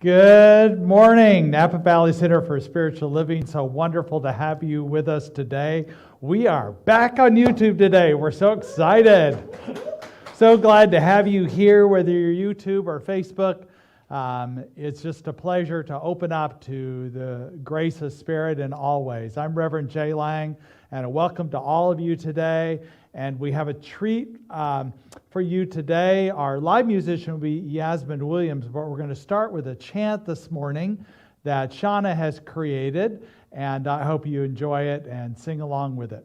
Good morning, Napa Valley Center for Spiritual Living. So wonderful to have you with us today. We are back on YouTube today. We're so excited. So glad to have you here, whether you're YouTube or Facebook. It's just a pleasure to open up to the grace of Spirit in all ways. I'm Reverend Jay Lang, and a welcome to all of you today. And we have a treat for you today. Our live musician will be Yasmin Williams, but we're going to start with a chant this morning that Shauna has created, and I hope you enjoy it and sing along with it.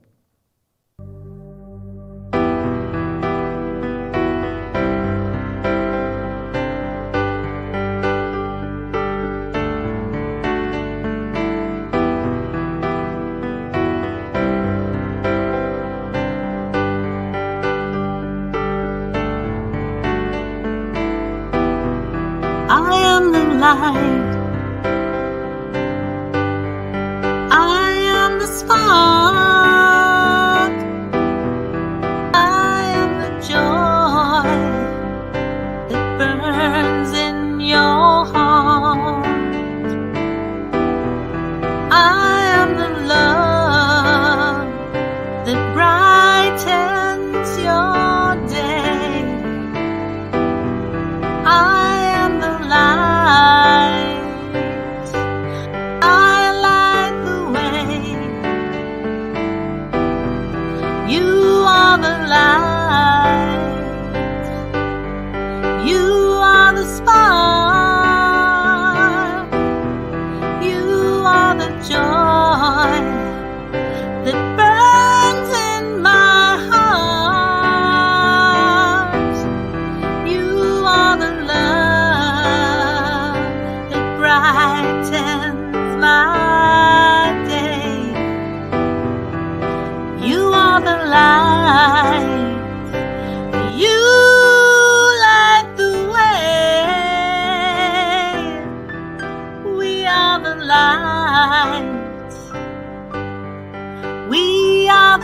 I am the spark. I am the joy that burns in your heart. I am the love that brightens your day. I am the light.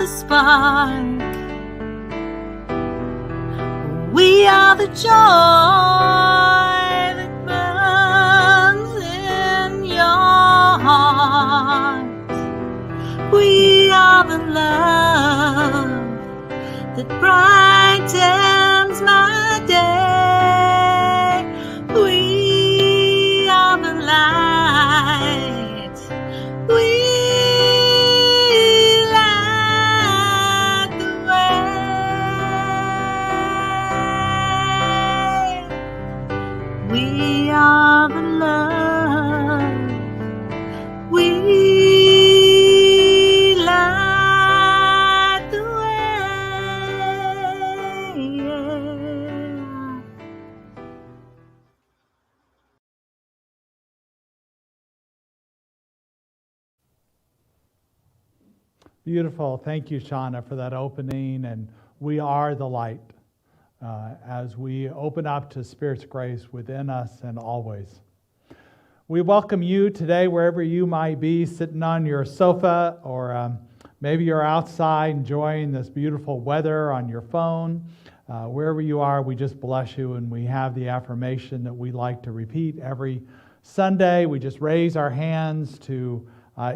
Spark. We are the joy that burns in your heart. We are the love that brightens my day. We are the light. We are the love, we light the way. Beautiful. Thank you, Shauna, for that opening. And we are the light as we open up to Spirit's grace within us and always. We welcome you today, wherever you might be, sitting on your sofa, or maybe you're outside enjoying this beautiful weather on your phone. Wherever you are, we just bless you, and we have the affirmation that we like to repeat every Sunday. We just raise our hands to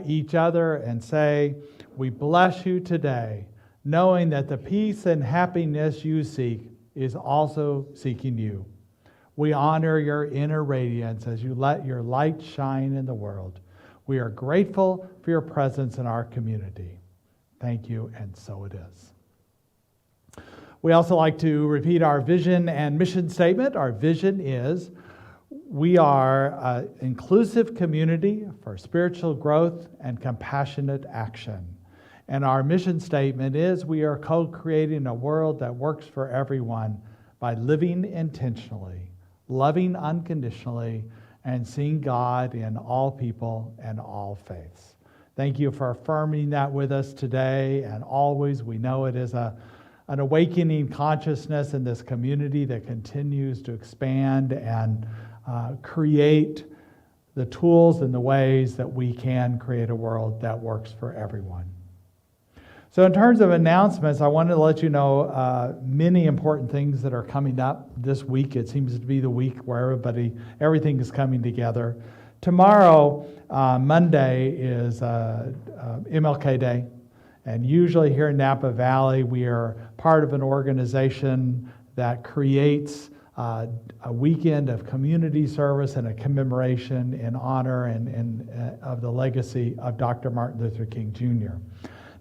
each other and say, "We bless you today, knowing that the peace and happiness you seek is also seeking you. We honor your inner radiance as you let your light shine in the world. We are grateful for your presence in our community." Thank you, and so it is. We also like to repeat our vision and mission statement. Our vision is, we are an inclusive community for spiritual growth and compassionate action. And our mission statement is, we are co-creating a world that works for everyone by living intentionally, loving unconditionally, and seeing God in all people and all faiths. Thank you for affirming that with us today and always. We know it is an awakening consciousness in this community that continues to expand and create the tools and the ways that we can create a world that works for everyone. So in terms of announcements, I wanted to let you know many important things that are coming up this week. It seems to be the week where everything is coming together. Tomorrow, Monday, is MLK Day. And usually here in Napa Valley, we are part of an organization that creates a weekend of community service and a commemoration in honor and of the legacy of Dr. Martin Luther King Jr.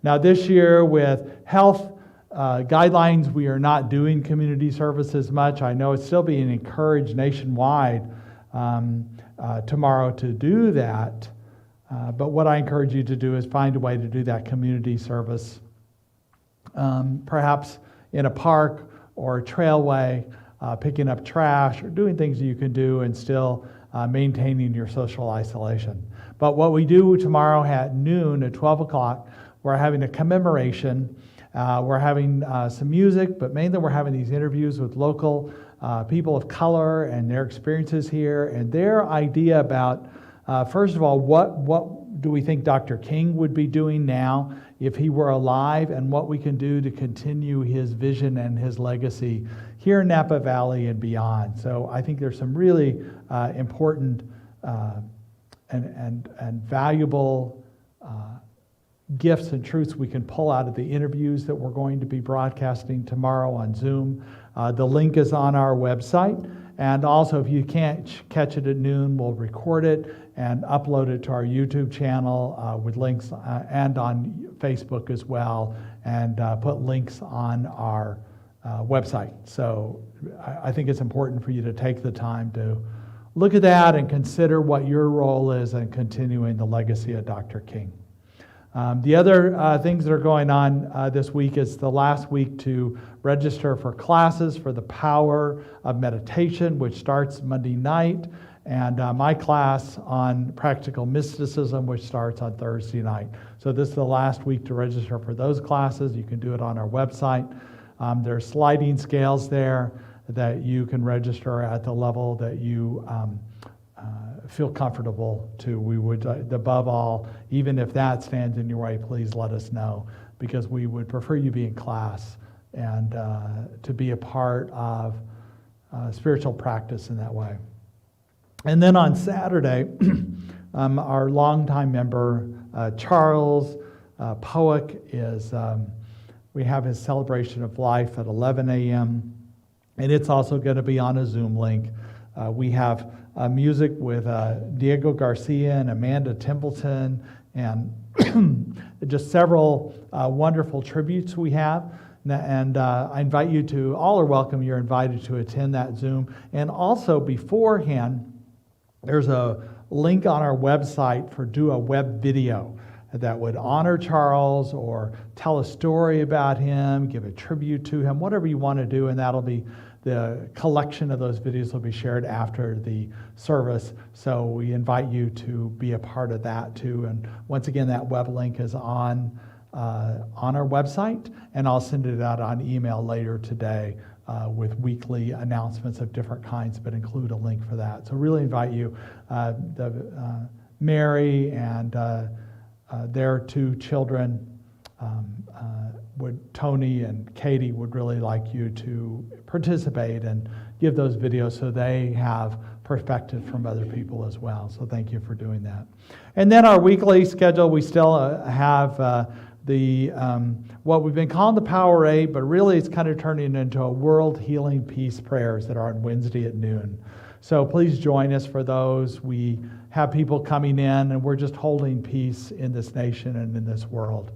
Now this year with health guidelines, we are not doing community service as much. I know it's still being encouraged nationwide tomorrow to do that. But what I encourage you to do is find a way to do that community service, perhaps in a park or a trailway, picking up trash or doing things you can do and still maintaining your social isolation. But what we do tomorrow at noon, at 12 o'clock, we're having a commemoration. We're having some music, but mainly we're having these interviews with local people of color and their experiences here and their idea about, first of all, what do we think Dr. King would be doing now if he were alive, and what we can do to continue his vision and his legacy here in Napa Valley and beyond. So I think there's some really important and valuable gifts and truths we can pull out of the interviews that we're going to be broadcasting tomorrow on Zoom. The link is on our website. And also, if you can't catch it at noon, we'll record it and upload it to our YouTube channel with links and on Facebook as well, and put links on our website. So I think it's important for you to take the time to look at that and consider what your role is in continuing the legacy of Dr. King. The other things that are going on this week is the last week to register for classes for the Power of Meditation, which starts Monday night, and my class on Practical Mysticism, which starts on Thursday night. So this is the last week to register for those classes. You can do it on our website. There are sliding scales there that you can register at the level that you feel comfortable to. We would, above all, even if that stands in your way, please let us know, because we would prefer you be in class and to be a part of spiritual practice in that way. And then on Saturday, our longtime member, Charles Poick, we have his celebration of life at 11 a.m., and it's also going to be on a Zoom link. We have music with Diego Garcia and Amanda Templeton, and just several wonderful tributes we have. And I invite you to, all are welcome, you're invited to attend that Zoom. And also beforehand, there's a link on our website for do a web video that would honor Charles or tell a story about him, give a tribute to him, whatever you want to do, and that'll be the collection of those videos will be shared after the service. So we invite you to be a part of that too. And once again, that web link is on our website, and I'll send it out on email later today with weekly announcements of different kinds, but include a link for that. So really invite you. Mary and their two children, Tony and Katie, would really like you to participate and give those videos so they have perspective from other people as well. So thank you for doing that. And then our weekly schedule, we still have what we've been calling the Power 8, but really it's kind of turning into a World Healing Peace prayers that are on Wednesday at noon. So please join us for those. We have people coming in, and we're just holding peace in this nation and in this world.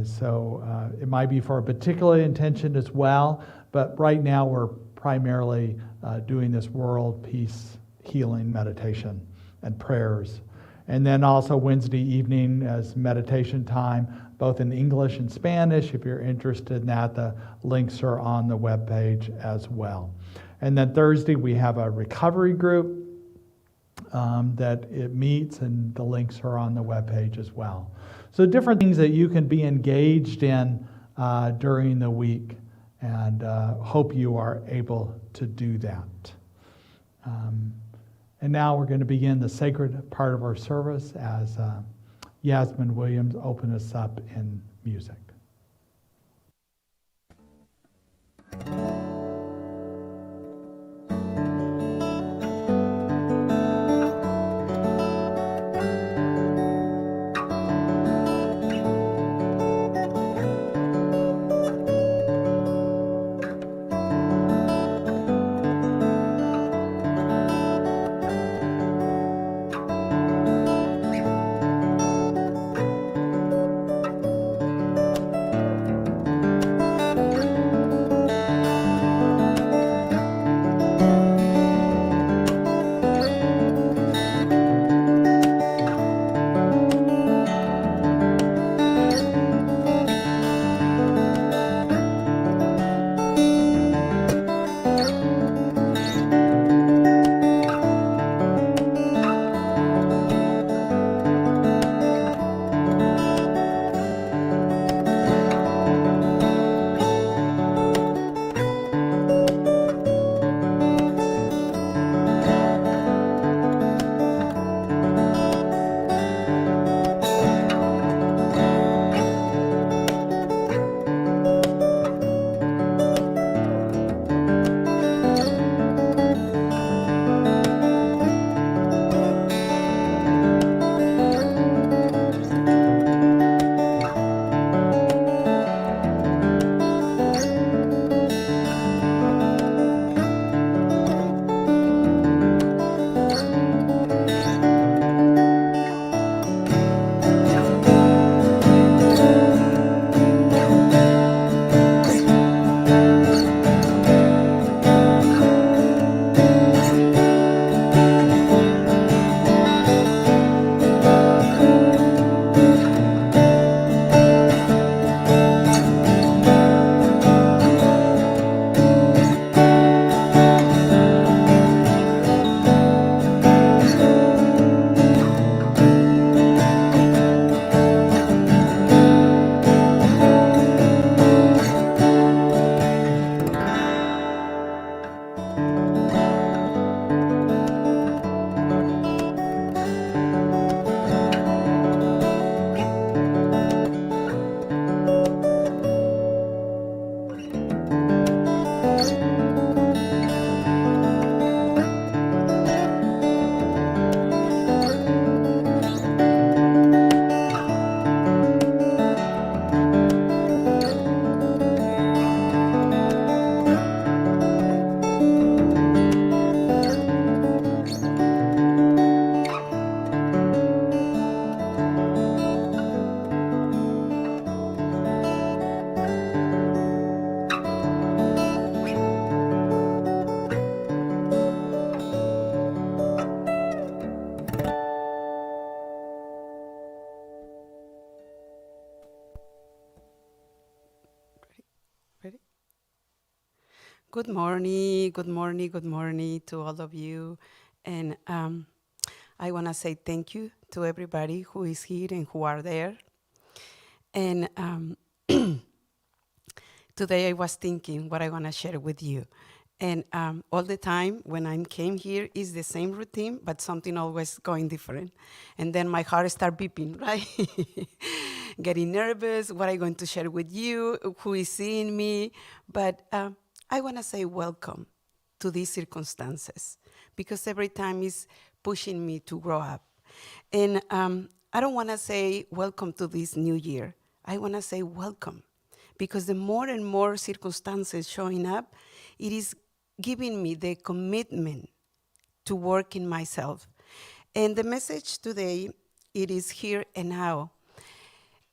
So it might be for a particular intention as well, but right now we're primarily doing this world peace healing meditation and prayers. And then also Wednesday evening as meditation time, both in English and Spanish. If you're interested in that, the links are on the webpage as well. And then Thursday we have a recovery group that it meets, and the links are on the webpage as well. So different things that you can be engaged in during the week, and hope you are able to do that. And now we're going to begin the sacred part of our service as Yasmin Williams opens us up in music. Good morning, good morning, good morning to all of you. And I want to say thank you to everybody who is here and who are there. And today I was thinking what I want to share with you. And all the time when I came here is the same routine, but something always going different. And then my heart start beeping, right? Getting nervous, what I'm going to share with you, who is seeing me. But I want to say welcome to these circumstances because every time is pushing me to grow up. And I don't want to say welcome to this new year. I want to say welcome because the more and more circumstances showing up, it is giving me the commitment to work in myself. And the message today, it is here and now.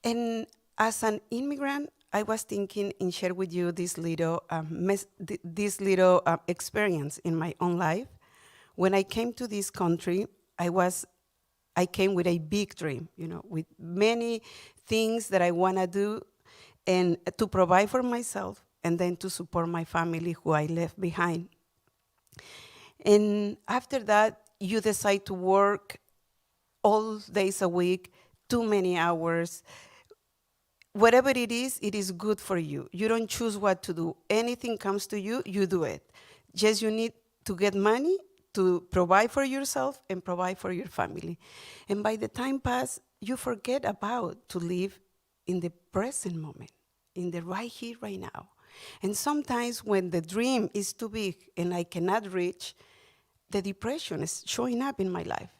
And as an immigrant, I was thinking and share with you this little experience in my own life. When I came to this country, I came with a big dream, with many things that I want to do and to provide for myself and then to support my family who I left behind. And after that, you decide to work all days a week, too many hours. Whatever it is good for you. You don't choose what to do. Anything comes to you, you do it. Just you need to get money to provide for yourself and provide for your family. And by the time pass, you forget about to live in the present moment, in the right here, right now. And sometimes when the dream is too big and I cannot reach, the depression is showing up in my life,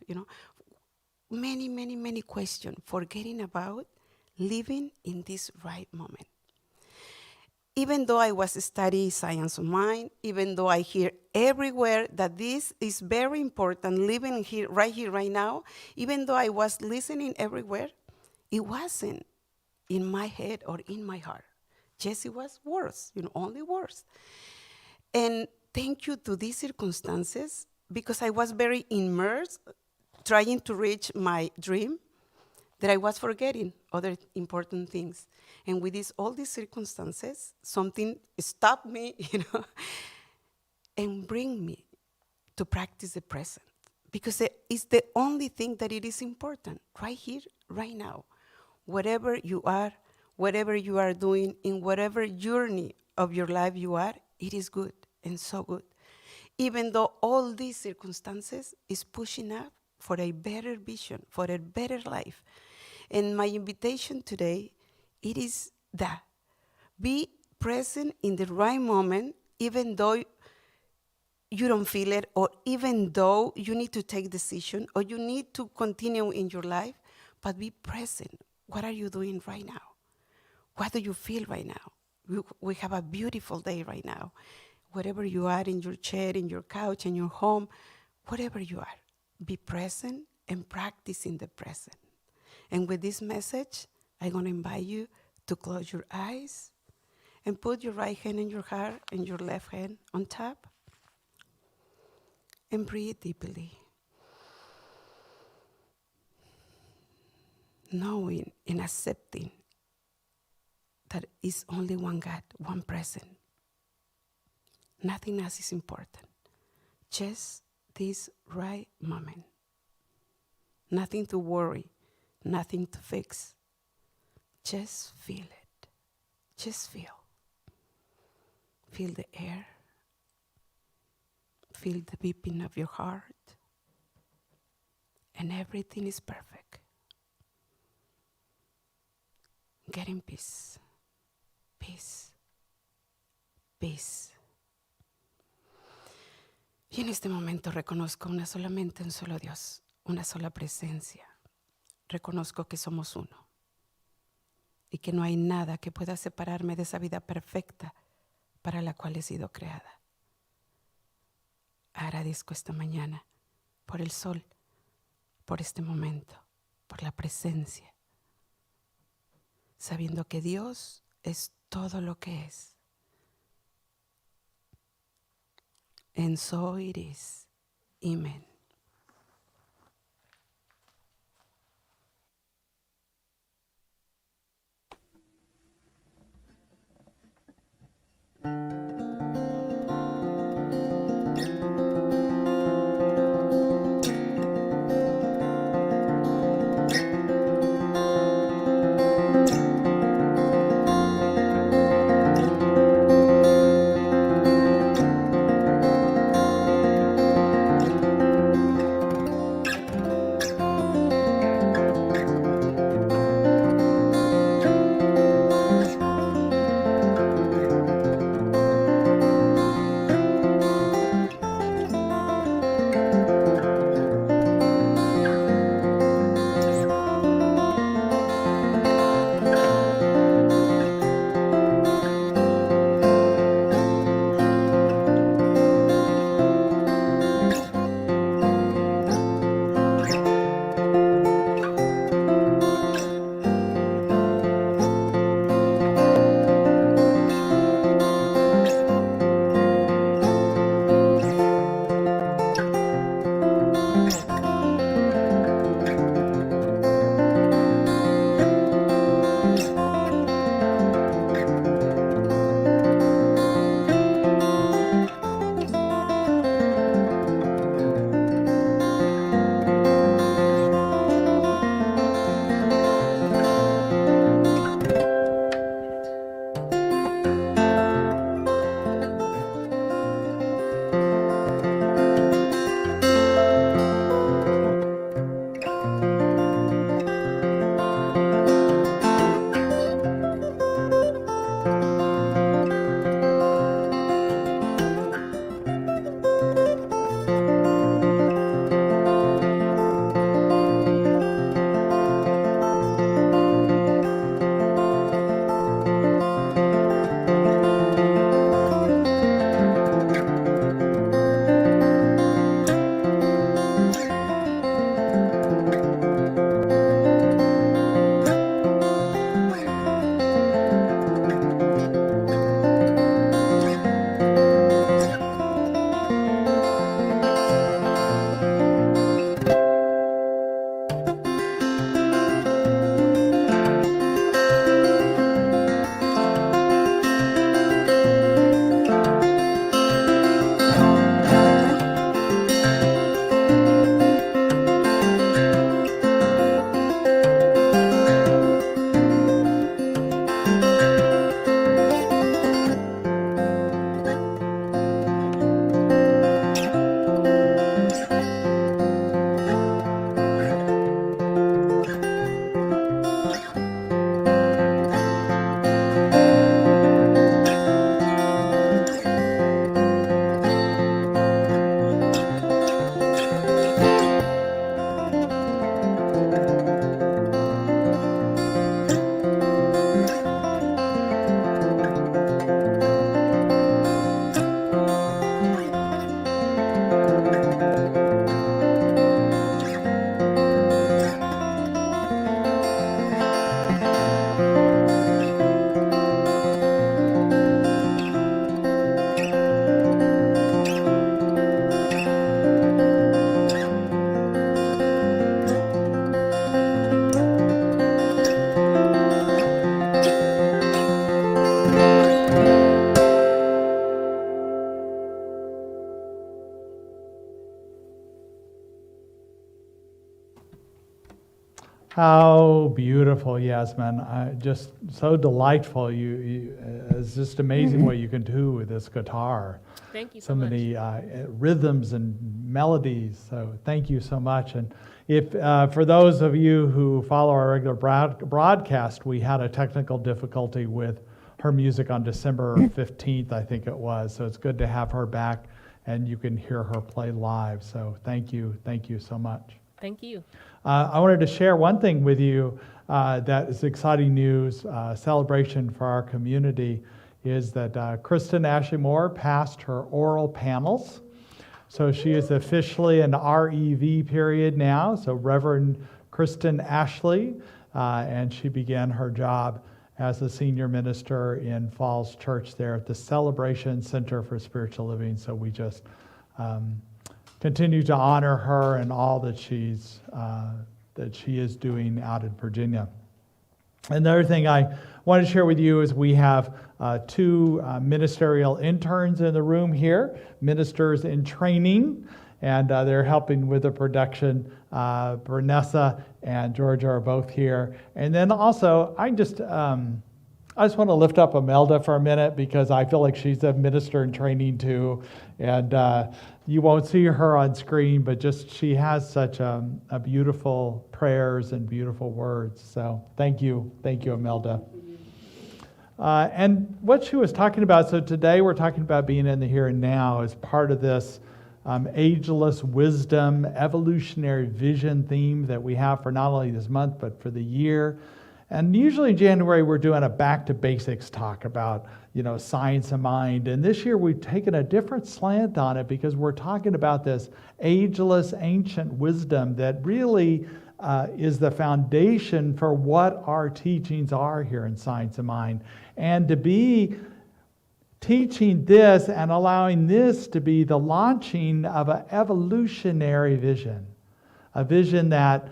Many questions, forgetting about living in this right moment. Even though I was studying science of mind, even though I hear everywhere that this is very important, living here, right now, even though I was listening everywhere, it wasn't in my head or in my heart. Just it was worse, only worse. And thank you to these circumstances, because I was very immersed, trying to reach my dream, that I was forgetting other important things. And with all these circumstances, something stopped me, and bring me to practice the present. Because it's the only thing that it is important, right here, right now. Whatever you are doing, in whatever journey of your life you are, it is good and so good. Even though all these circumstances is pushing up for a better vision, for a better life. And my invitation today, it is that. Be present in the right moment, even though you don't feel it, or even though you need to take decision, or you need to continue in your life, but be present. What are you doing right now? What do you feel right now? We have a beautiful day right now. Wherever you are, in your chair, in your couch, in your home, whatever you are, be present and practice in the present. And with this message, I'm going to invite you to close your eyes and put your right hand in your heart and your left hand on top. And breathe deeply. Knowing and accepting that is only one God, one present. Nothing else is important. Just this right moment. Nothing to worry, nothing to fix. Just feel it. Just feel. Feel the air. Feel the beating of your heart. And everything is perfect. Get in peace. Peace. Peace. Y en este momento reconozco solamente un solo Dios, una sola presencia. Reconozco que somos uno y que no hay nada que pueda separarme de esa vida perfecta para la cual he sido creada. Agradezco esta mañana por el sol, por este momento, por la presencia, sabiendo que Dios es todo lo que es. And so it is. Amen. How beautiful, Yasmin. Just so delightful. It's just amazing what you can do with this guitar. Thank you So many rhythms and melodies. So thank you so much. And if for those of you who follow our regular broadcast, we had a technical difficulty with her music on December 15th, I think it was. So it's good to have her back, and you can hear her play live. So thank you so much. Thank you. I wanted to share one thing with you that is exciting news, celebration for our community, is that Kristen Ashley Moore passed her oral panels. So she is officially an REV period now, so Reverend Kristen Ashley, and she began her job as a senior minister in Falls Church there at the Celebration Center for Spiritual Living. So we just continue to honor her and all that she is doing out in Virginia. Another thing I want to share with you is we have two ministerial interns in the room here, ministers in training, and they're helping with the production. Vanessa and Georgia are both here. And then also, I just want to lift up Imelda for a minute because I feel like she's a minister in training too. And you won't see her on screen, but just she has such a beautiful prayers and beautiful words. So thank you, Imelda. And what she was talking about, so today we're talking about being in the here and now as part of this ageless wisdom, evolutionary vision theme that we have for not only this month, but for the year. And usually in January, we're doing a back to basics talk about, science of mind. And this year we've taken a different slant on it because we're talking about this ageless, ancient wisdom that really is the foundation for what our teachings are here in Science of Mind. And to be teaching this and allowing this to be the launching of an evolutionary vision, a vision that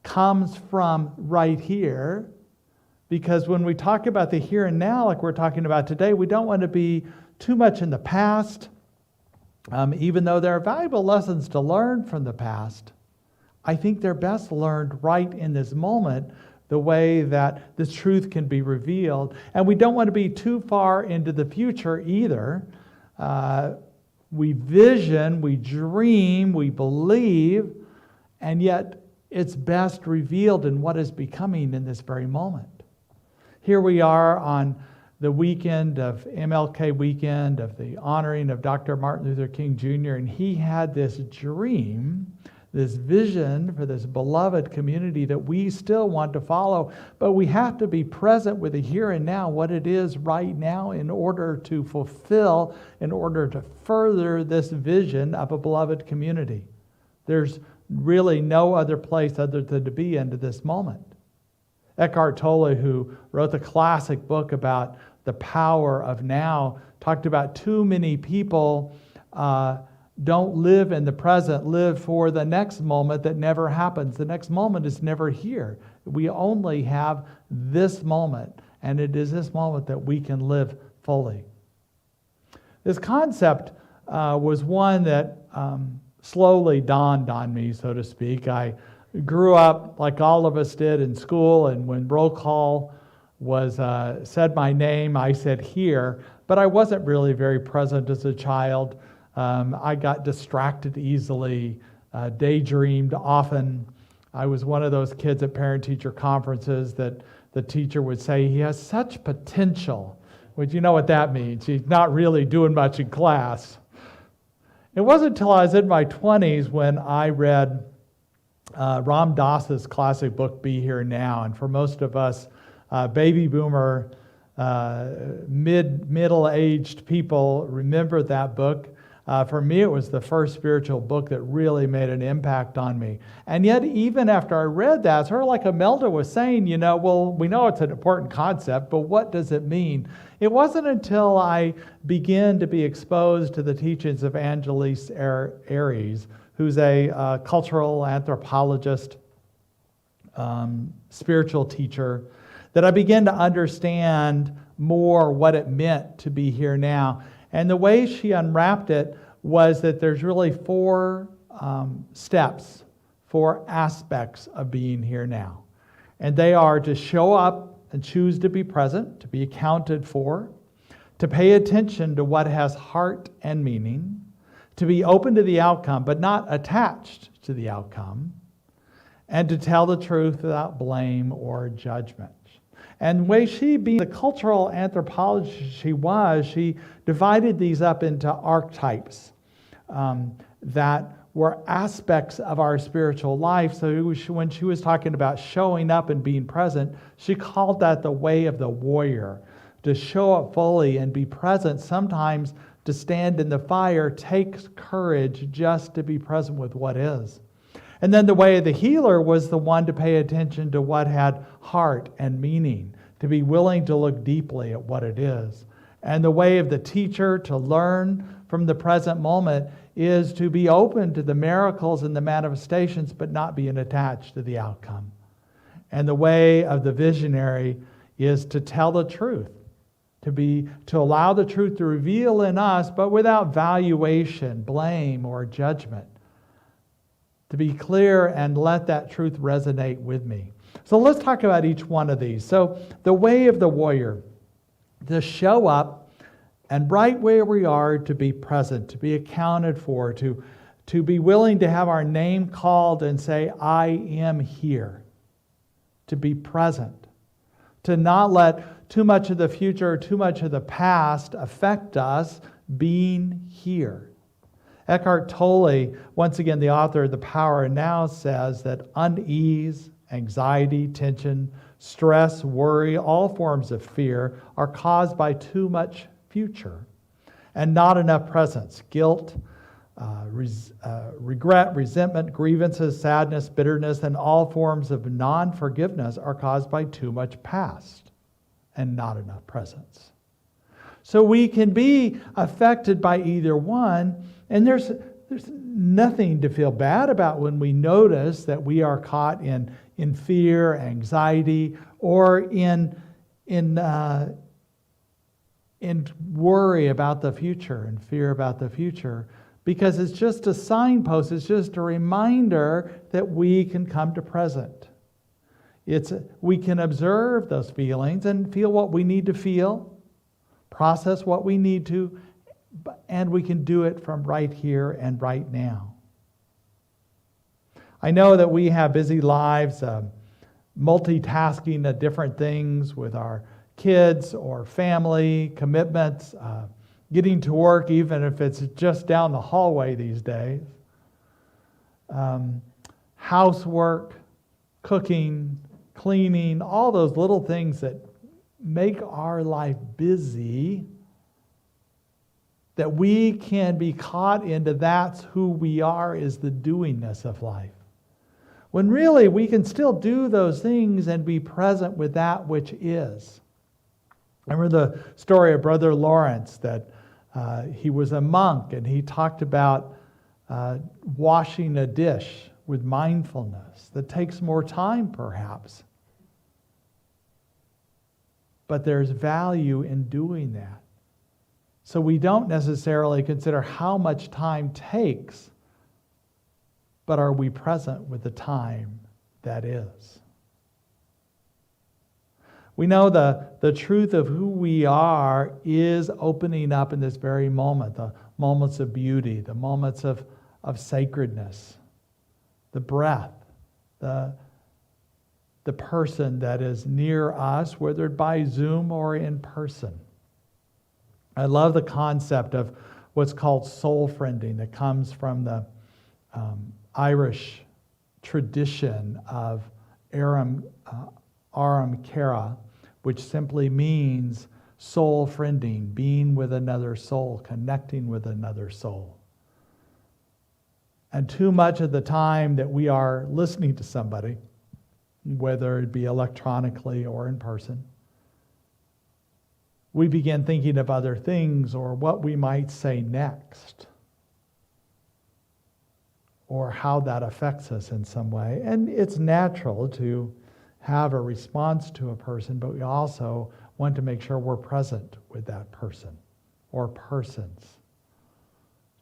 comes from right here. Because when we talk about the here and now, like we're talking about today, we don't want to be too much in the past, even though there are valuable lessons to learn from the past. I think they're best learned right in this moment, the way that this truth can be revealed. And we don't want to be too far into the future either. We vision, we dream, we believe, and yet it's best revealed in what is becoming in this very moment. Here we are on the weekend of MLK weekend, of the honoring of Dr. Martin Luther King Jr., and he had this dream, this vision for this beloved community that we still want to follow, but we have to be present with the here and now, what it is right now, in order to fulfill, in order to further this vision of a beloved community. There's really no other place other than to be into this moment. Eckhart Tolle, who wrote the classic book about the power of now, talked about too many people don't live in the present, live for the next moment that never happens. The next moment is never here. We only have this moment, and it is this moment that we can live fully. This concept was one that slowly dawned on me, so to speak. I grew up like all of us did in school, and when roll call was said my name, I said here, but I wasn't really very present as a child. I got distracted easily, daydreamed often. I was one of those kids at parent-teacher conferences that the teacher would say, he has such potential, which you know what that means. He's not really doing much in class. It wasn't until I was in my 20s when I read Ram Dass's classic book, Be Here Now. And for most of us baby boomer, middle-aged people remember that book. For me, it was the first spiritual book that really made an impact on me. And yet, even after I read that, sort of like Imelda was saying, well, we know it's an important concept, but what does it mean? It wasn't until I began to be exposed to the teachings of Angeles Aries, who's a cultural anthropologist, spiritual teacher, that I began to understand more what it meant to be here now. And the way she unwrapped it was that there's really four steps, 4 aspects of being here now. And they are to show up and choose to be present, to be accounted for, to pay attention to what has heart and meaning, to be open to the outcome but not attached to the outcome, and to tell the truth without blame or judgment. And the way she, being the cultural anthropologist she divided these up into archetypes that were aspects of our spiritual life. So when she was talking about showing up and being present, she called that the way of the warrior. To show up fully and be present, sometimes to stand in the fire takes courage just to be present with what is. And then the way of the healer was the one to pay attention to what had heart and meaning, to be willing to look deeply at what it is. And the way of the teacher to learn from the present moment is to be open to the miracles and the manifestations, but not being attached to the outcome. And the way of the visionary is to tell the truth, to allow the truth to reveal in us, but without valuation, blame, or judgment. To be clear and let that truth resonate with me. So let's talk about each one of these. So the way of the warrior, to show up and right where we are, to be present, to be accounted for, to be willing to have our name called and say, I am here. To be present. To not let too much of the future or too much of the past affect us being here. Eckhart Tolle, once again the author of The Power of Now, says that unease, anxiety, tension, stress, worry, all forms of fear are caused by too much future and not enough presence. Guilt, regret, resentment, grievances, sadness, bitterness, and all forms of non-forgiveness are caused by too much past and not enough presence. So we can be affected by either one, and there's nothing to feel bad about when we notice that we are caught in fear, anxiety, or in worry about the future and fear about the future, because it's just a signpost, it's just a reminder that we can come to present. We can observe those feelings and feel what we need to feel, process what we need to, and we can do it from right here and right now. I know that we have busy lives, multitasking at different things with our kids or family commitments, getting to work even if it's just down the hallway these days, housework, cooking, cleaning, all those little things that make our life busy, that we can be caught into that's who we are, is the doingness of life. When really we can still do those things and be present with that which is. I remember the story of Brother Lawrence, that he was a monk and he talked about washing a dish with mindfulness that takes more time perhaps. But there's value in doing that. So we don't necessarily consider how much time takes, but are we present with the time that is? We know the truth of who we are is opening up in this very moment, the moments of beauty, the moments of sacredness, the breath, the person that is near us, whether by Zoom or in person. I love the concept of what's called soul friending that comes from the Irish tradition of Aram Cara, which simply means soul friending, being with another soul, connecting with another soul. And too much of the time that we are listening to somebody, whether it be electronically or in person, we begin thinking of other things or what we might say next, or how that affects us in some way. And it's natural to have a response to a person, but we also want to make sure we're present with that person or persons,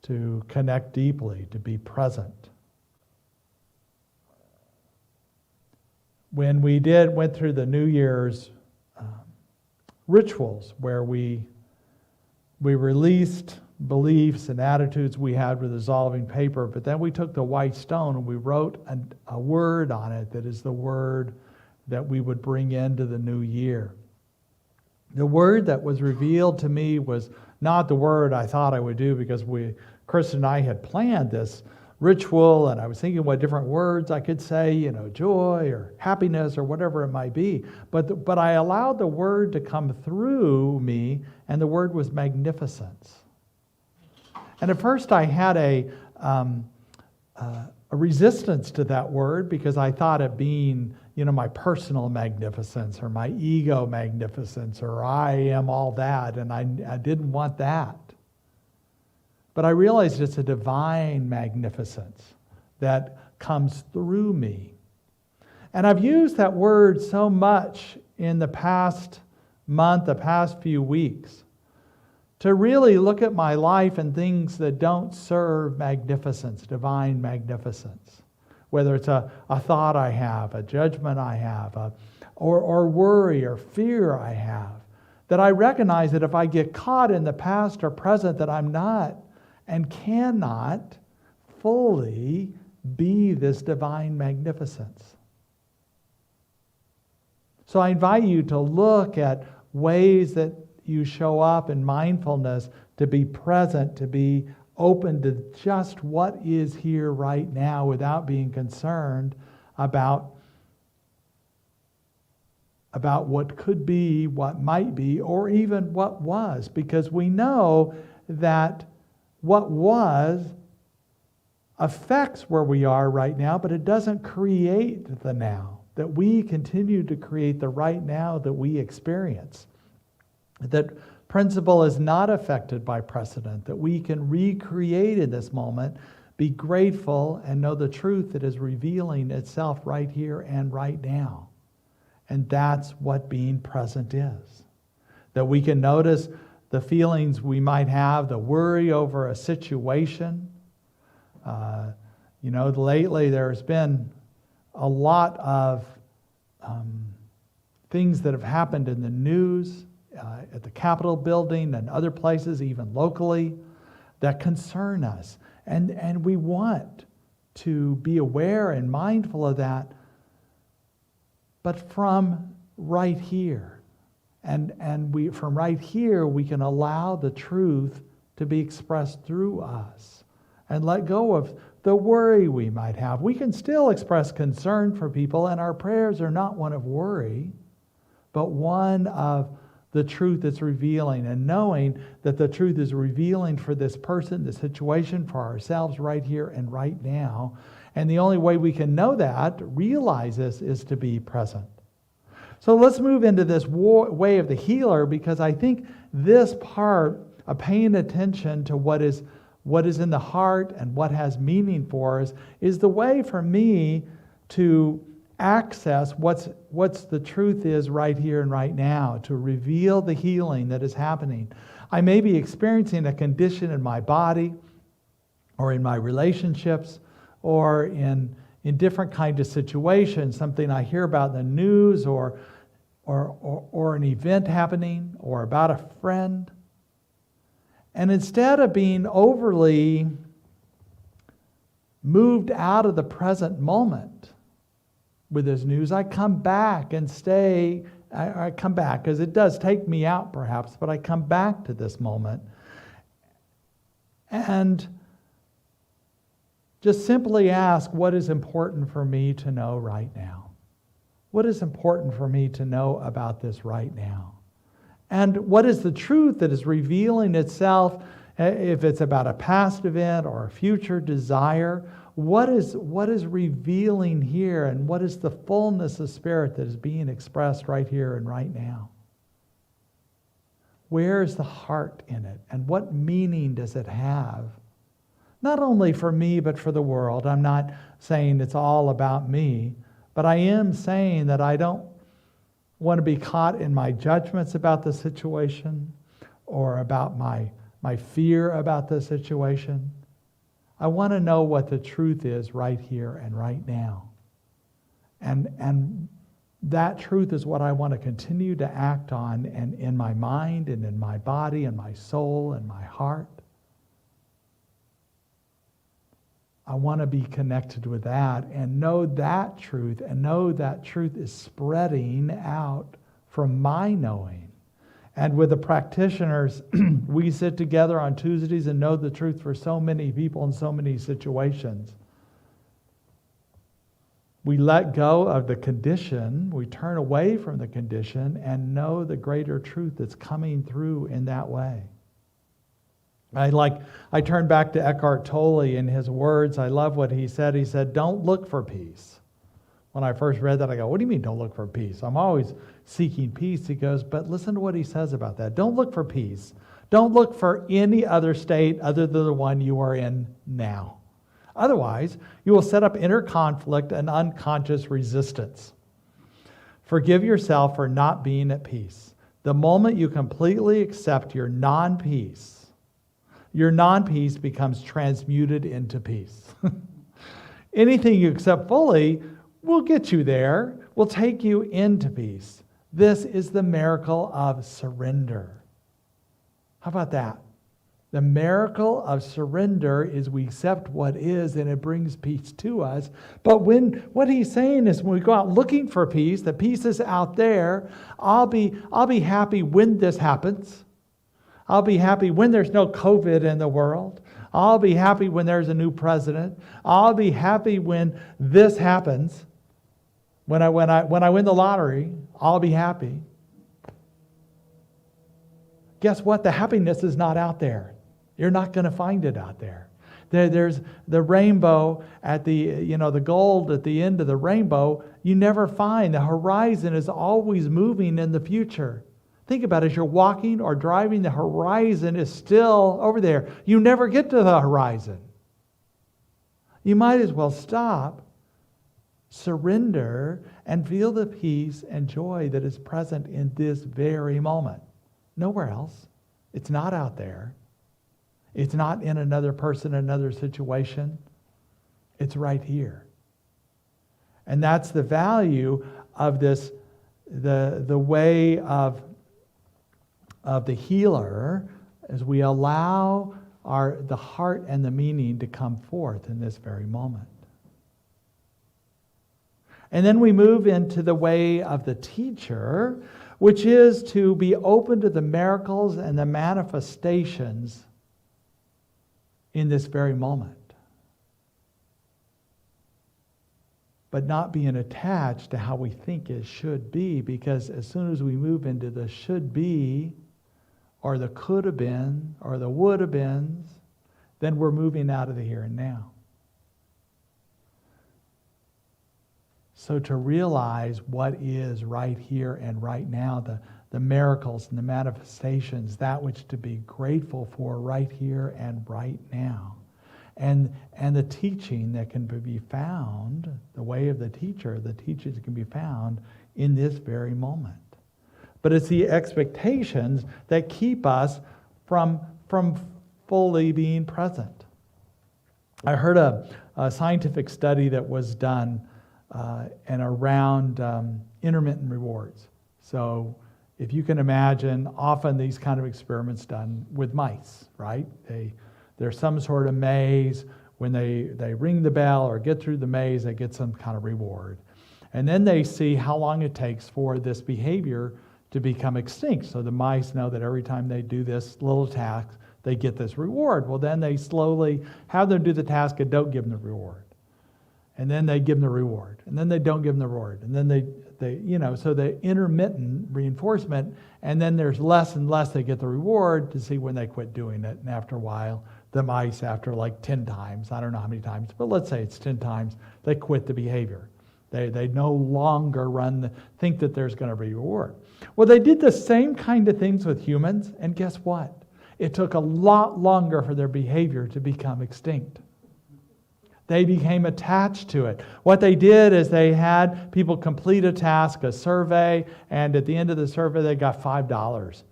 to connect deeply, to be present. when we went through the New Year's rituals where we released beliefs and attitudes we had with dissolving paper, but then we took the white stone and we wrote a word on it that is the word that we would bring into the new year. The word that was revealed to me was not the word I thought I would do, because Chris and I had planned this ritual, and I was thinking what different words I could say, joy or happiness or whatever it might be. But I allowed the word to come through me, and the word was magnificence. And at first I had a resistance to that word, because I thought it being, my personal magnificence or my ego magnificence, or I am all that, and I didn't want that. But I realized it's a divine magnificence that comes through me. And I've used that word so much in the past month, the past few weeks, to really look at my life and things that don't serve magnificence, divine magnificence. Whether it's a thought I have, a judgment I have, or worry or fear I have, that I recognize that if I get caught in the past or present, that I'm not and cannot fully be this divine magnificence. So I invite you to look at ways that you show up in mindfulness, to be present, to be open to just what is here right now without being concerned about what could be, what might be, or even what was. Because we know that what was affects where we are right now, but it doesn't create the now. That we continue to create the right now that we experience. That principle is not affected by precedent, that we can recreate in this moment, be grateful, and know the truth that is revealing itself right here and right now. And that's what being present is. That we can notice the feelings we might have, the worry over a situation. Lately there's been a lot of things that have happened in the news, at the Capitol building and other places, even locally, that concern us. And we want to be aware and mindful of that, but from right here. And from right here, we can allow the truth to be expressed through us and let go of the worry we might have. We can still express concern for people, and our prayers are not one of worry, but one of the truth that's revealing, and knowing that the truth is revealing for this person, the situation, for ourselves right here and right now. And the only way we can know that, realize this, is to be present. So let's move into this way of the healer, because I think this part of paying attention to what is in the heart and what has meaning for us is the way for me to access what's the truth is right here and right now, to reveal the healing that is happening. I may be experiencing a condition in my body or in my relationships or in different kinds of situations, something I hear about in the news or an event happening or about a friend. And instead of being overly moved out of the present moment with this news, I come back and stay. I come back, because it does take me out perhaps, but I come back to this moment and just simply ask, what is important for me to know right now? What is important for me to know about this right now? And what is the truth that is revealing itself, if it's about a past event or a future desire? What is revealing here, and what is the fullness of spirit that is being expressed right here and right now? Where is the heart in it, and what meaning does it have? Not only for me, but for the world. I'm not saying it's all about me, but I am saying that I don't want to be caught in my judgments about the situation or about my fear about the situation. I want to know what the truth is right here and right now. And that truth is what I want to continue to act on, and in my mind and in my body and my soul and my heart. I want to be connected with that and know that truth, and know that truth is spreading out from my knowing. And with the practitioners, we sit together on Tuesdays and know the truth for so many people in so many situations. We let go of the condition, we turn away from the condition and know the greater truth that's coming through in that way. I turn back to Eckhart Tolle in his words. I love what he said. He said, "Don't look for peace." When I first read that, I go, what do you mean don't look for peace? I'm always seeking peace. He goes, but listen to what he says about that. Don't look for peace. Don't look for any other state other than the one you are in now. Otherwise, you will set up inner conflict and unconscious resistance. Forgive yourself for not being at peace. The moment you completely accept your non-peace becomes transmuted into peace. Anything you accept fully will get you there, will take you into peace. This is the miracle of surrender. How about that? The miracle of surrender is we accept what is, and it brings peace to us. But what he's saying is when we go out looking for peace, the peace is out there. I'll be happy when this happens. I'll be happy when there's no COVID in the world. I'll be happy when there's a new president. I'll be happy when this happens. When I win the lottery, I'll be happy. Guess what? The happiness is not out there. You're not going to find it out there. There's the rainbow at the gold at the end of the rainbow. You never find. The horizon is always moving in the future. Think about it. As you're walking or driving, the horizon is still over there. You never get to the horizon. You might as well stop, surrender, and feel the peace and joy that is present in this very moment. Nowhere else. It's not out there. It's not in another person, another situation. It's right here. And that's the value of this, the way of the healer, as we allow the heart and the meaning to come forth in this very moment. And then we move into the way of the teacher, which is to be open to the miracles and the manifestations in this very moment. But not being attached to how we think it should be, because as soon as we move into the should be, or the could have been, or the would have been, then we're moving out of the here and now. So to realize what is right here and right now, the miracles and the manifestations, that which to be grateful for right here and right now. And the teaching that can be found, the way of the teachers can be found in this very moment. But it's the expectations that keep us from fully being present. I heard a scientific study that was done and around intermittent rewards. So if you can imagine, often these kind of experiments done with mice, right? There's some sort of maze. When they ring the bell or get through the maze, they get some kind of reward. And then they see how long it takes for this behavior to become extinct. So the mice know that every time they do this little task, they get this reward. Well, then they slowly have them do the task and don't give them the reward. And then they give them the reward. And then they don't give them the reward. And then so the intermittent reinforcement, and then there's less and less they get the reward to see when they quit doing it. And after a while, the mice, after like 10 times, I don't know how many times, but let's say it's 10 times, they quit the behavior. They no longer think that there's going to be a reward. Well, they did the same kind of things with humans, and guess what? It took a lot longer for their behavior to become extinct. They became attached to it. What they did is they had people complete a task, a survey, and at the end of the survey, they got $5.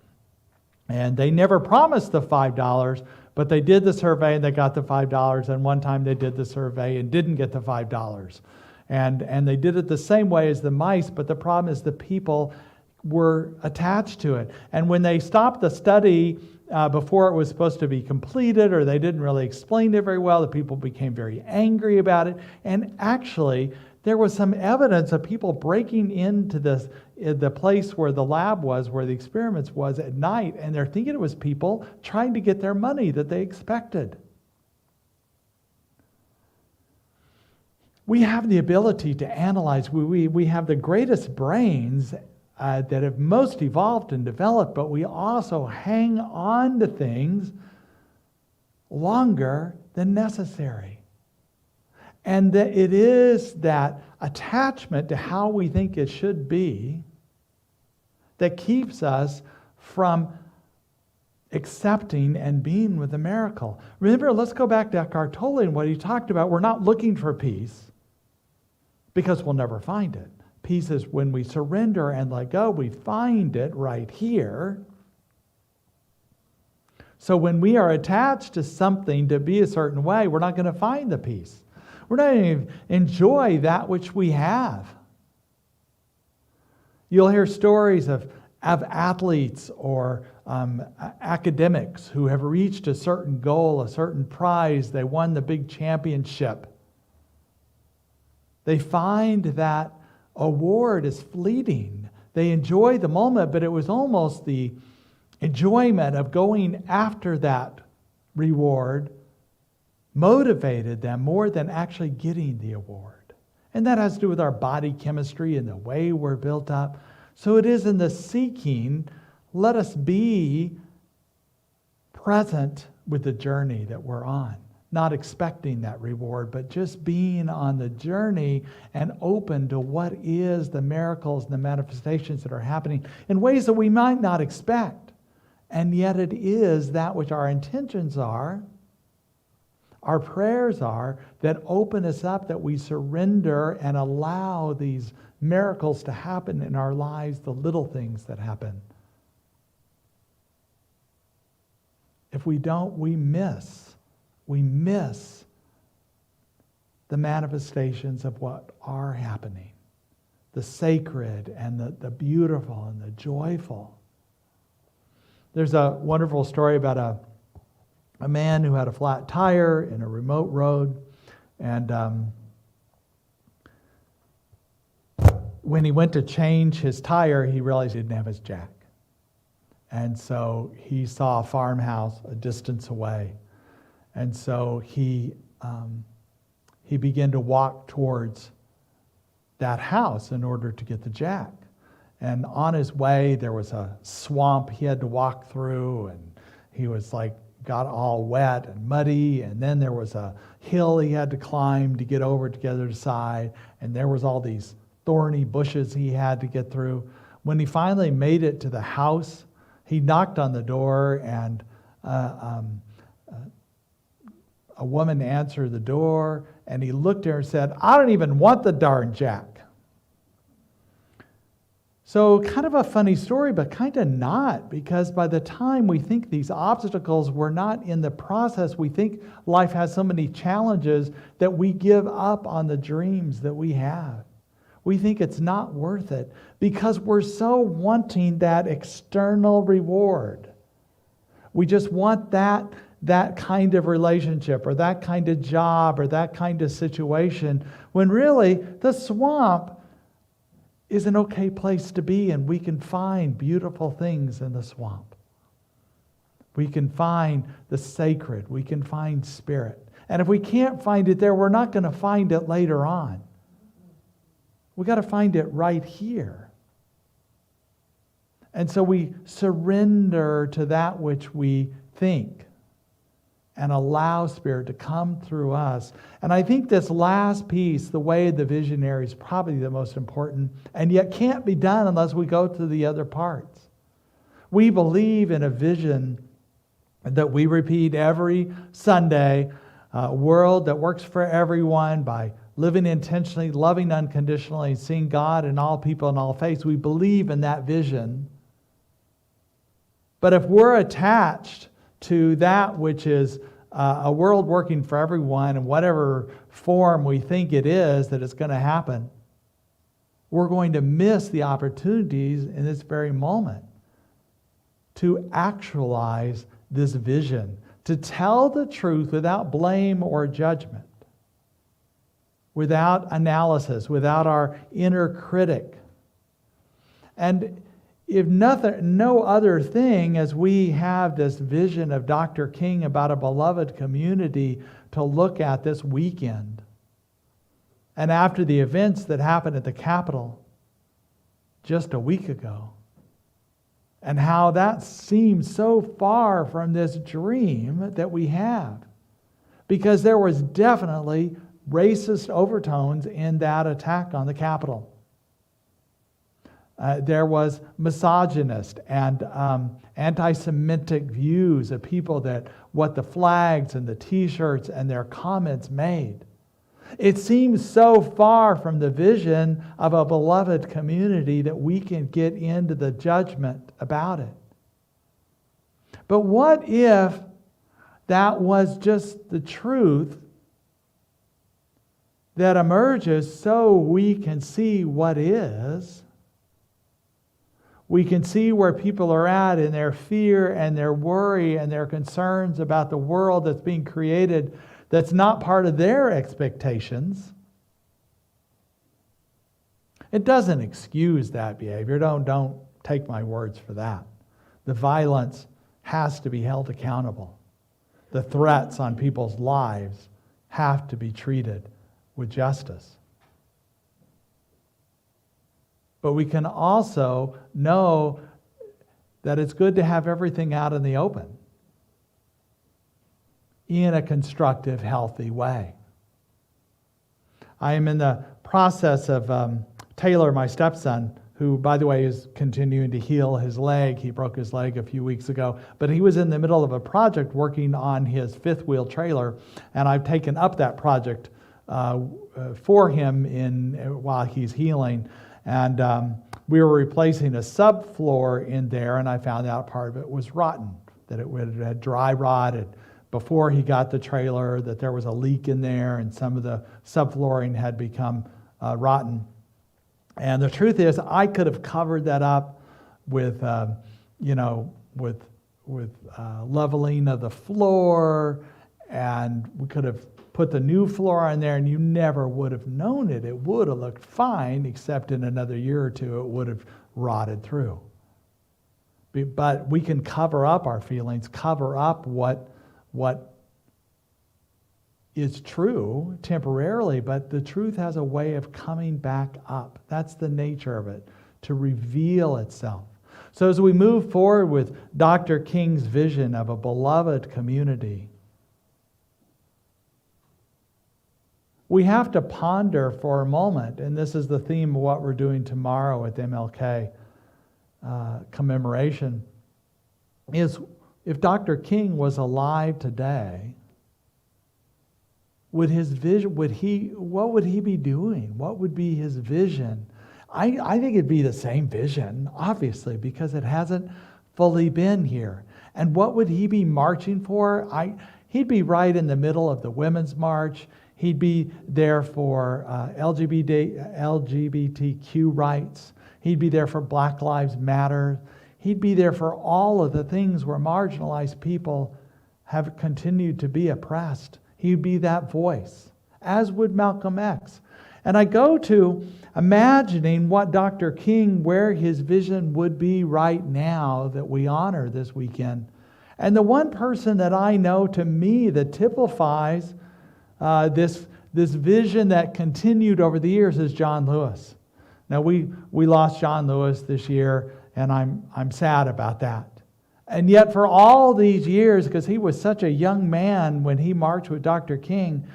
And they never promised the $5, but they did the survey and they got the $5. And one time they did the survey and didn't get the $5. And they did it the same way as the mice, but the problem is the people were attached to it. And when they stopped the study before it was supposed to be completed, or they didn't really explain it very well, the people became very angry about it. And actually, there was some evidence of people breaking into the place where the lab was, where the experiments was at night, and they're thinking it was people trying to get their money that they expected. We have the ability to analyze. We have the greatest brains that have most evolved and developed, but we also hang on to things longer than necessary. And that it is that attachment to how we think it should be that keeps us from accepting and being with the miracle. Remember, let's go back to Eckhart Tolle and what he talked about. We're not looking for peace because we'll never find it. Peace is when we surrender and let go, we find it right here. So when we are attached to something to be a certain way, we're not going to find the peace. We're not going to enjoy that which we have. You'll hear stories of athletes or academics who have reached a certain goal, a certain prize. They won the big championship. They find that award is fleeting. They enjoy the moment, but it was almost the enjoyment of going after that reward motivated them more than actually getting the award. And that has to do with our body chemistry and the way we're built up. So it is in the seeking, let us be present with the journey that we're on. Not expecting that reward, but just being on the journey and open to what is the miracles and the manifestations that are happening in ways that we might not expect. And yet it is that which our intentions are, our prayers are, that open us up, that we surrender and allow these miracles to happen in our lives, the little things that happen. If we don't, we miss the manifestations of what are happening, the sacred and the beautiful and the joyful. There's a wonderful story about a man who had a flat tire in a remote road, and when he went to change his tire, he realized he didn't have his jack. And so he saw a farmhouse a distance away. And so he began to walk towards that house in order to get the jack. And on his way, there was a swamp he had to walk through, and he was got all wet and muddy. And then there was a hill he had to climb to get over to the other side. And there was all these thorny bushes he had to get through. When he finally made it to the house, he knocked on the door, and a woman answered the door, and he looked at her and said, "I don't even want the darn jack." So kind of a funny story, but kind of not, because by the time we think these obstacles, we're not in the process. We think life has so many challenges that we give up on the dreams that we have. We think it's not worth it because we're so wanting that external reward. We just want that kind of relationship or that kind of job or that kind of situation, when really the swamp is an okay place to be, and we can find beautiful things in the swamp. We can find the sacred. We can find spirit. And if we can't find it there, we're not going to find it later on. We got to find it right here. And so we surrender to that which we think and allow Spirit to come through us. And I think this last piece, the way of the visionary, is probably the most important, and yet can't be done unless we go to the other parts. We believe in a vision that we repeat every Sunday, a world that works for everyone by living intentionally, loving unconditionally, seeing God in all people and all faiths. We believe in that vision. But if we're attached to that which is a world working for everyone in whatever form we think it is that it's going to happen, we're going to miss the opportunities in this very moment to actualize this vision, to tell the truth without blame or judgment, without analysis, without our inner critic. And if no other thing, as we have this vision of Dr. King about a beloved community to look at this weekend, and after the events that happened at the Capitol just a week ago, and how that seems so far from this dream that we have, because there was definitely racist overtones in that attack on the Capitol. There was misogynist and anti-Semitic views of people that what the flags and the T-shirts and their comments made. It seems so far from the vision of a beloved community that we can get into the judgment about it. But what if that was just the truth that emerges so we can see what is? We can see where people are at in their fear and their worry and their concerns about the world that's being created that's not part of their expectations. It doesn't excuse that behavior. Don't take my words for that. The violence has to be held accountable. The threats on people's lives have to be treated with justice. But we can also know that it's good to have everything out in the open in a constructive, healthy way. I am in the process of Taylor, my stepson, who, by the way, is continuing to heal his leg. He broke his leg a few weeks ago, but he was in the middle of a project working on his fifth wheel trailer, and I've taken up that project for him while he's healing. And we were replacing a subfloor in there, and I found out part of it was rotten, that it had dry rotted before he got the trailer, that there was a leak in there, and some of the subflooring had become rotten. And the truth is, I could have covered that up with, leveling of the floor, and we could have put the new floor on there, and you never would have known it. It would have looked fine, except in another year or two, it would have rotted through. But we can cover up our feelings, cover up what is true temporarily, but the truth has a way of coming back up. That's the nature of it, to reveal itself. So as we move forward with Dr. King's vision of a beloved community, we have to ponder for a moment, and this is the theme of what we're doing tomorrow at the MLK commemoration, is if Dr. King was alive today, would his vision, what would he be doing? What would be his vision? I think it'd be the same vision, obviously, because it hasn't fully been here. And what would he be marching for? He'd be right in the middle of the Women's March. He'd be there for LGBTQ rights. He'd be there for Black Lives Matter. He'd be there for all of the things where marginalized people have continued to be oppressed. He'd be that voice, as would Malcolm X. And I go to imagining what Dr. King, where his vision would be right now that we honor this weekend. And the one person that I know, to me, that typifies this vision that continued over the years is John Lewis. Now, we lost John Lewis this year, and I'm sad about that. And yet for all these years, because he was such a young man when he marched with Dr. King,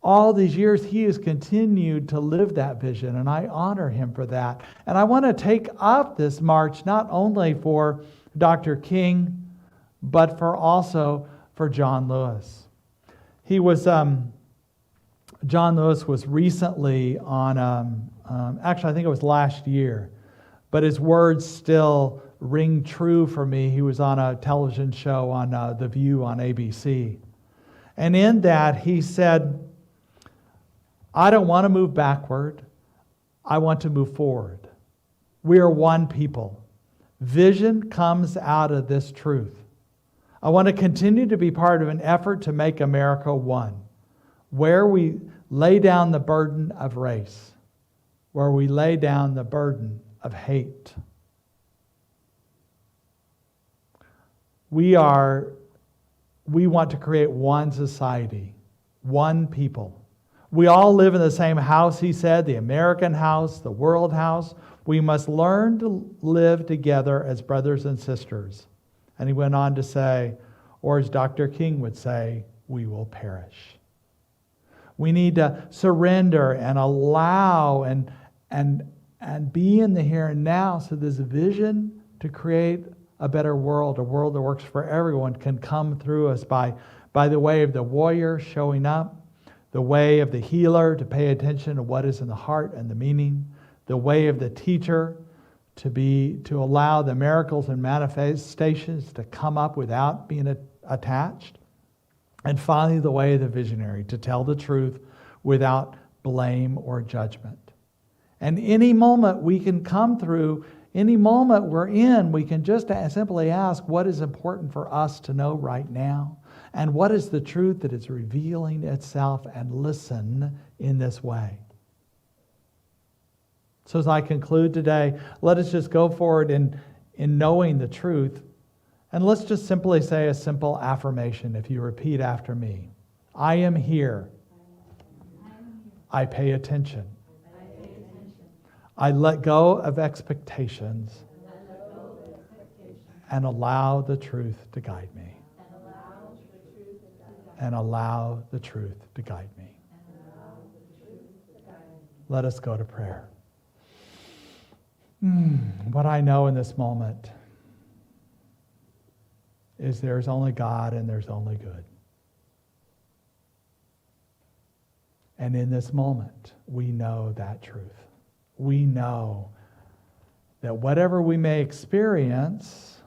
all these years he has continued to live that vision, and I honor him for that. And I want to take up this march not only for Dr. King, but also for John Lewis. John Lewis was recently on, actually I think it was last year, but his words still ring true for me. He was on a television show on The View on ABC. And in that, he said, I don't want to move backward. I want to move forward. We are one people. Vision comes out of this truth. I want to continue to be part of an effort to make America one, where we lay down the burden of race, where we lay down the burden of hate. We want to create one society, one people. We all live in the same house, he said, the American house, the world house. We must learn to live together as brothers and sisters. And he went on to say, or as Dr. King would say, we will perish. We need to surrender and allow and be in the here and now so this vision to create a better world, a world that works for everyone, can come through us by the way of the warrior showing up, the way of the healer to pay attention to what is in the heart and the meaning, the way of the teacher to allow the miracles and manifestations to come up without being attached, and finally the way of the visionary to tell the truth without blame or judgment. And any moment we can come through, any moment we're in, we can just simply ask, what is important for us to know right now? And what is the truth that is revealing itself, and listen in this way. So as I conclude today, let us just go forward in knowing the truth. And let's just simply say a simple affirmation if you repeat after me. I am here. I pay attention. I let go of expectations and allow the truth to guide me. And allow the truth to guide me. Let us go to prayer. What I know in this moment is there's only God and there's only good. And in this moment, we know that truth. We know that whatever we may experience,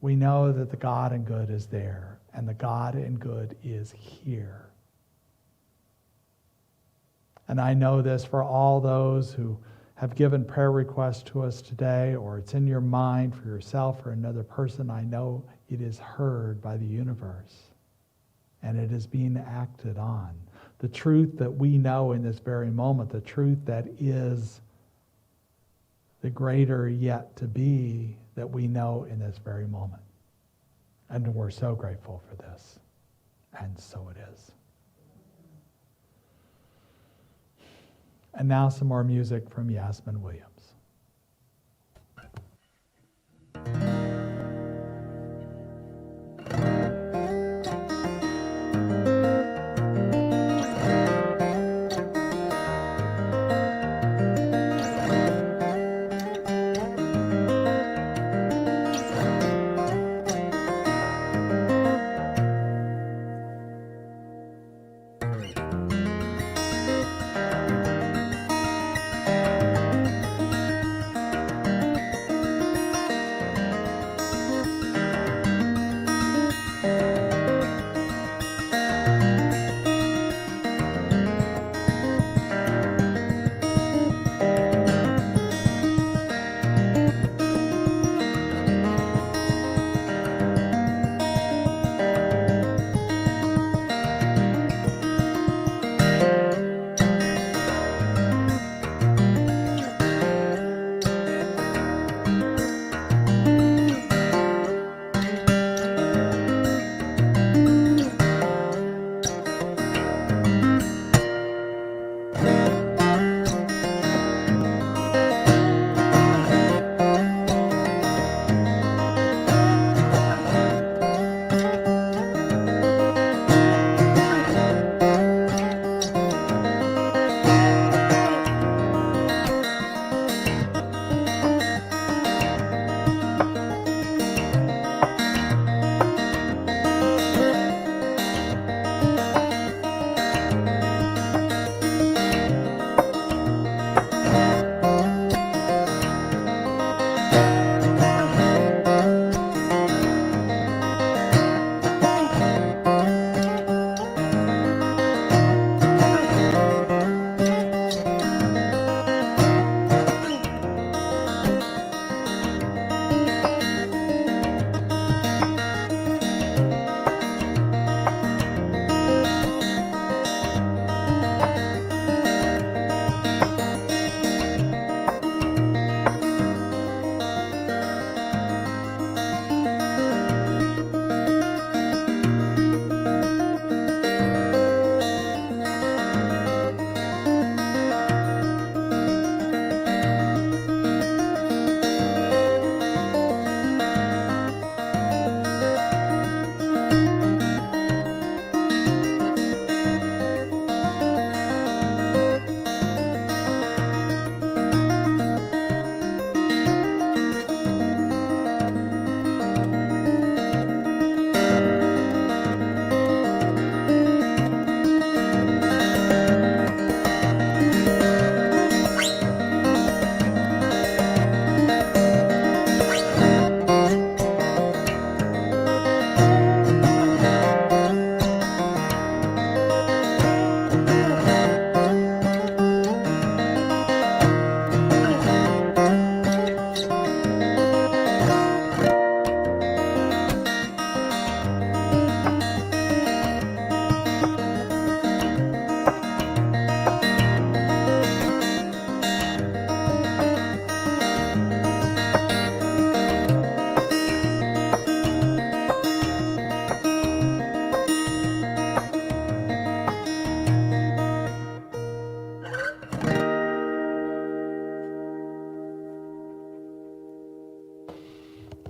we know that the God and good is there, and the God and good is here. And I know this for all those who have given prayer requests to us today, or it's in your mind for yourself or another person. I know it is heard by the universe, and it is being acted on. The truth that we know in this very moment, the truth that is the greater yet to be that we know in this very moment. And we're so grateful for this. And so it is. And now some more music from Yasmin Williams.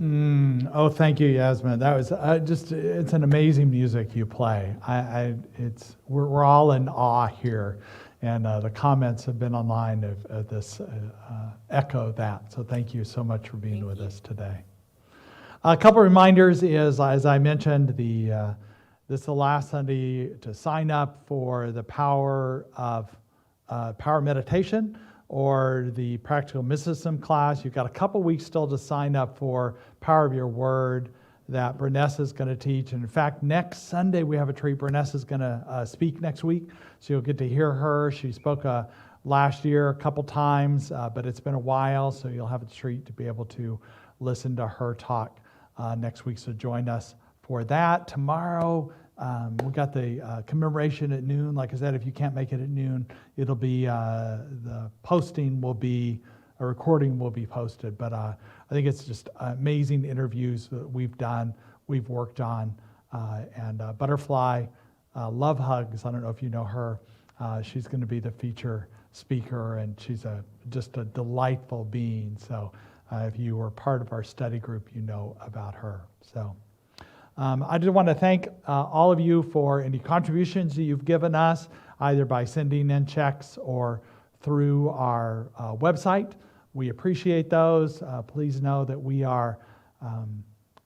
Oh, thank you, Yasmin. That was it's an amazing music you play. We're all in awe here. And the comments have been online of this echo that. So thank you so much for being with us today. A couple reminders is, as I mentioned, this is the last Sunday to sign up for the power meditation or the practical mysticism class. You've got a couple weeks still to sign up for Power of Your Word that Bernessa is going to teach. And in fact, next Sunday we have a treat. Bernessa is going to speak next week, so you'll get to hear her. She spoke last year a couple times, but it's been a while, so you'll have a treat to be able to listen to her talk next week. So join us for that. Tomorrow, we got the commemoration at noon. Like I said, if you can't make it at noon, it'll be the posting will be a recording will be posted. But I think it's just amazing interviews that we've done, we've worked on, and Butterfly Love Hugs. I don't know if you know her. She's going to be the feature speaker, and she's just a delightful being. So if you were part of our study group, you know about her. So. I just want to thank all of you for any contributions that you've given us, either by sending in checks or through our website. We appreciate those. Please know that we are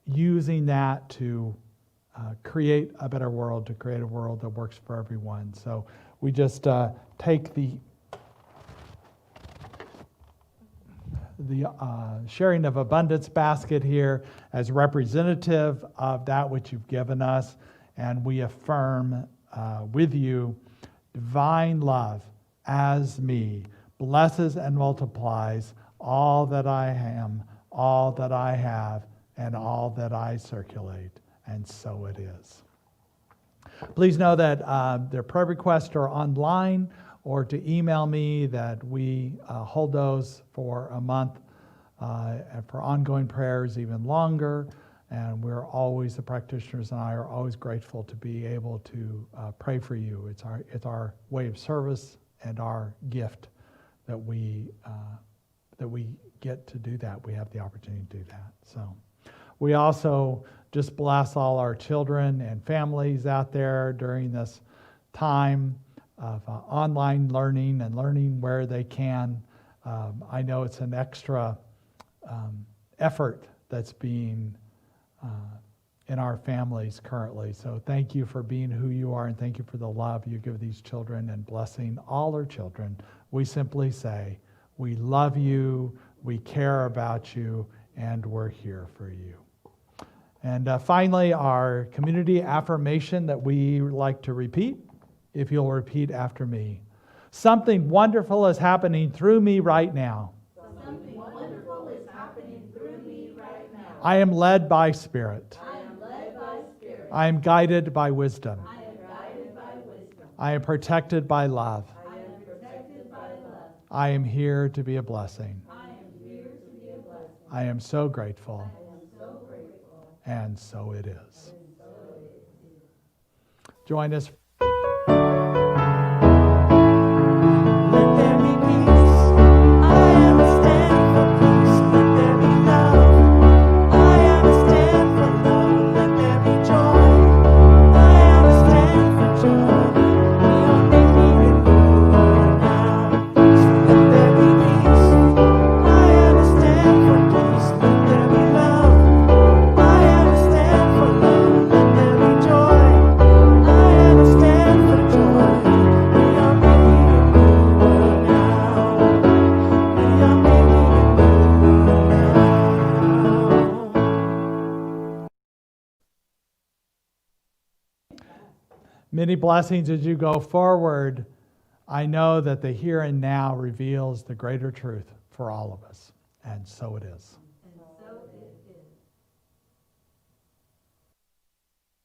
using that to create a better world, to create a world that works for everyone. So we just take the sharing of abundance basket here as representative of that which you've given us, and we affirm with you divine love as me blesses and multiplies all that I am, all that I have, and all that I circulate, and so it is. Please know that their prayer requests are online, or to email me, that we hold those for a month and for ongoing prayers even longer. And we're always, the practitioners and I are always grateful to be able to pray for you. It's our way of service and our gift that we get to do that. We have the opportunity to do that. So we also just bless all our children and families out there during this time of online learning and learning where they can. I know it's an extra effort that's being in our families currently. So thank you for being who you are, and thank you for the love you give these children and blessing all our children. We simply say, we love you, we care about you, and we're here for you. And finally, our community affirmation that we like to repeat. If you'll repeat after me. Something wonderful is happening through me right now. Something wonderful is happening through me right now. I am led by Spirit. I am led by Spirit. I am guided by wisdom. I am guided by wisdom. I am protected by love. I am protected by love. I am here to be a blessing. I am here to be a blessing. I am so grateful. I am so grateful. And so it is. And so it is. Join us. Let there be peace. I am a stand for peace. Let there be love. I am a stand for love. Let there be joy. I am a stand for joy. We are making it new now. So let there be peace. I am a stand for peace. Let there be love. I am a stand for love. Let there be joy. I am a stand for joy. We are making it new now. We are making it new now. Many blessings as you go forward. I know that the here and now reveals the greater truth for all of us. And so it is.